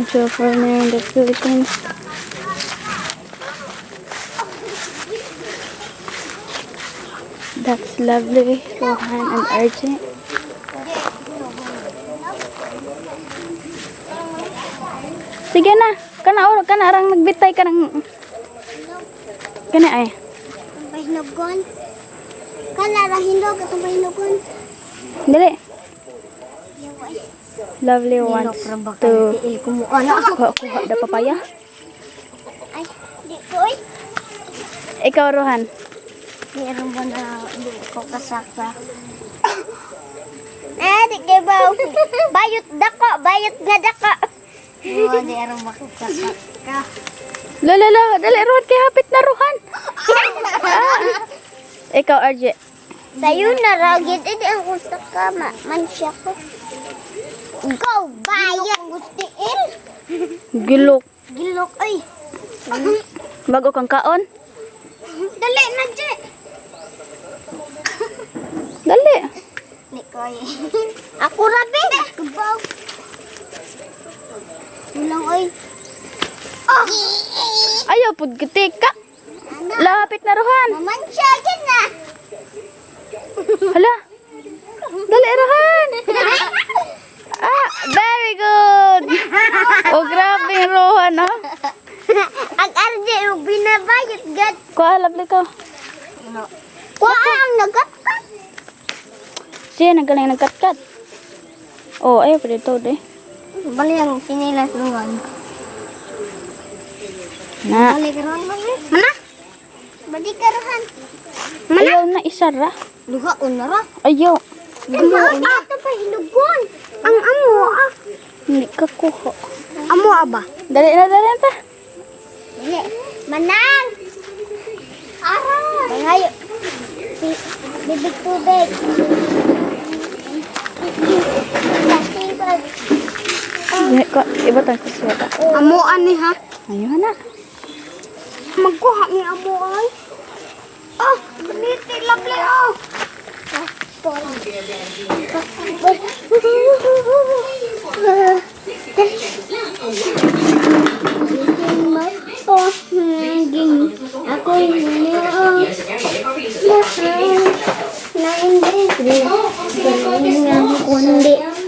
to a foreigner in the Philippines. That's lovely, Rohan and RJ. Sige na, kana arang nagbitay ka ng kana ay. Pahinugon. Kana ra hinog atong pahinugon. Dali. Lovely wants to kuha da papaya. Ay, di ko oy. Ikaw, Rohan. Meron ba na di ko kasaka? Di kay ba? Bayot nga dako. Di aron makakasaka. Lala, dali Rohan kay hapit na Rohan. Ikaw, RJ. Sayo na ragid edi ang gusto ka mansya ko. Go bayot gustiin. Gilok. Gilok ay. Bago kang kaon. Dali na je. Dali. Ni koy. Ako rabi. Kubaw. Ulang oy. Oh. Ayaw pud gitika. Lapit na Rohan. Mamansya gid na. Hala. Dali Rohan. Very good. Oh, grabe Rohan ha. Ang arde yung binabayot gad. Kuha lovely ko. Kuha ang nagkatkat. Siya nagaling nagkatkat. Oh, ayaw pwede to de. Bali ang sinilas lungan. Na. Bali karon mana? Badi karohan. Ayaw na isara. Duha unara. Ayaw. Duha ato pa hinugon. Ang amo Hindi ka kuha. Amo aba. Dali na ta. Dili. Manang. Ara. Bangayo. Bibig tubig. Kasibag. Iba tang kuswata. Amo ani ha? Ayaw na. Magkuha ni amo ay. Ah, ganiti lovely oh. Ako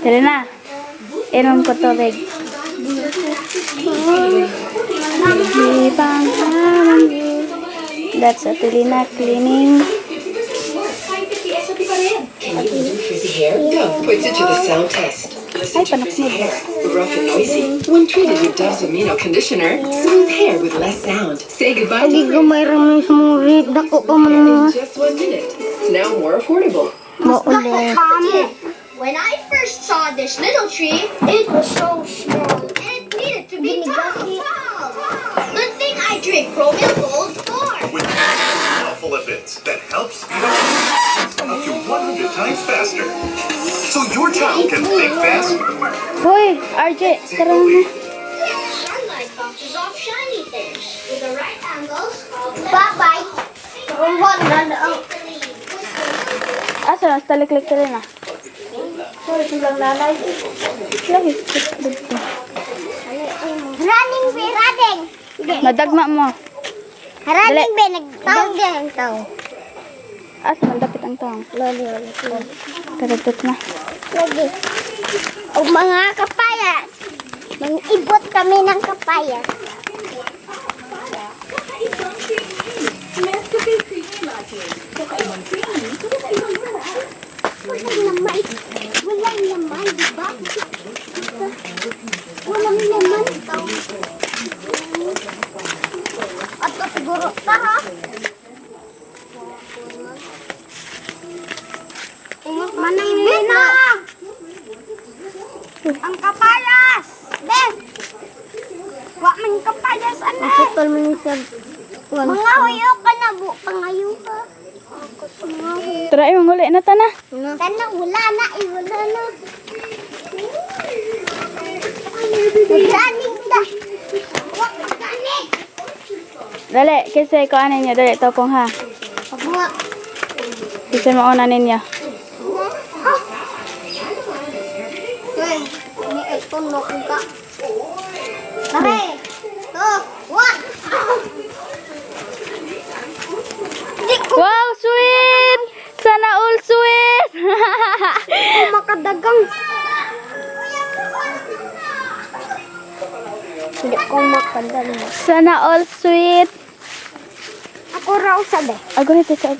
Tara na. Inom ko tubig. That's a Lina cleaning. Puts it to the sound test. Listen Ay, to frizzy panaknod. hair, rough and noisy. When treated with Dove's amino conditioner, smooth hair with less sound. Say goodbye to frizz mayroon sumurit. Dako pa man in just 1 minute. Now more affordable. Mauli. When I first saw this little tree, it was so small and it needed to be tall. Good thing I drink Promil Gold 4. With alpha lipids that help speed up to 100 times faster. So your child can think fast. Hoy, RJ, tara na. Sunlight bounces off shiny things. With the right angles, Bye-bye. Rumon na ang Asa, taliklik ka rin ah. sorry silang nanay. Lahi. Running be running. Madagma mo. Running be nagtawag din ang tao. Asa, mandapit ang taong. Lali. Karatot na. Lagi. O mga kapayas. Mangibot kami ng kapayas. Walang laman, di ba? Walang laman. At siguro ka ha? Manang Lina! Ang kapayas! Be! Wa man kapayas, anak! Nakutol mo ni sa... Mga huyo ka na, bu. Pangayo ka. Tara, imong uli na ta na. Kana, wala na, wala na. Maganing na. Wak, maganing. Dali, kasi ko ano niya. Dali, topong ha. Pagbuha. Kasi mauna ninyo. Uy, ini ay tunok ka. 3, 2, 1. Wow, sweet! Sana all sweet! Makadagang. Hindi ko makadagang. Sana all sweet! Ako raw sabi. Agunito siya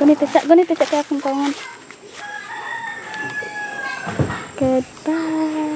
kaya akong kawan. Goodbye.